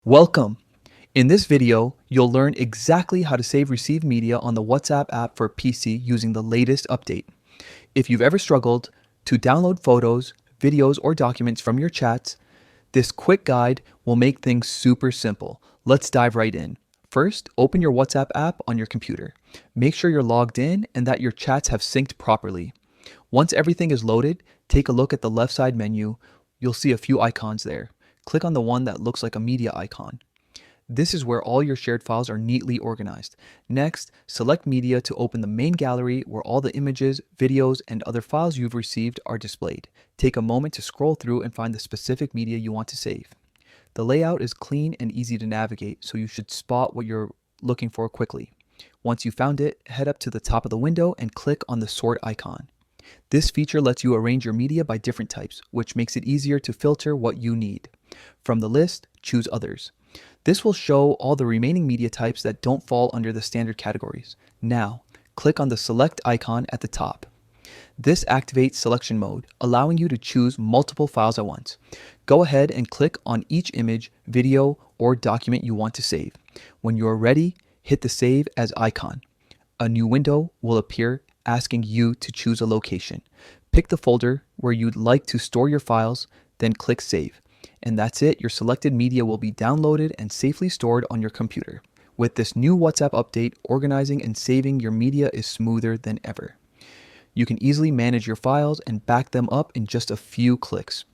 Welcome! In this video, you'll learn exactly how to save received media on the WhatsApp app for PC using the latest update. If you've ever struggled to download photos, videos, or documents from your chats, this quick guide will make things super simple. Let's dive right in. First, open your WhatsApp app on your computer. Make sure you're logged in and that your chats have synced properly. Once everything is loaded, take a look at the left side menu. You'll see a few icons there. Click on the one that looks like a media icon. This is where all your shared files are neatly organized. Next, select Media to open the main gallery where all the images, videos, and other files you've received are displayed. Take a moment to scroll through and find the specific media you want to save. The layout is clean and easy to navigate, so you should spot what you're looking for quickly. Once you found it, head up to the top of the window and click on the sort icon. This feature lets you arrange your media by different types, which makes it easier to filter what you need. From the list, choose Others. This will show all the remaining media types that don't fall under the standard categories. Now, click on the Select icon at the top. This activates selection mode, allowing you to choose multiple files at once. Go ahead and click on each image, video, or document you want to save. When you are ready, hit the Save As icon. A new window will appear asking you to choose a location. Pick the folder where you'd like to store your files, then click Save. And that's it, your selected media will be downloaded and safely stored on your computer. With this new WhatsApp update, organizing and saving your media is smoother than ever. You can easily manage your files and back them up in just a few clicks.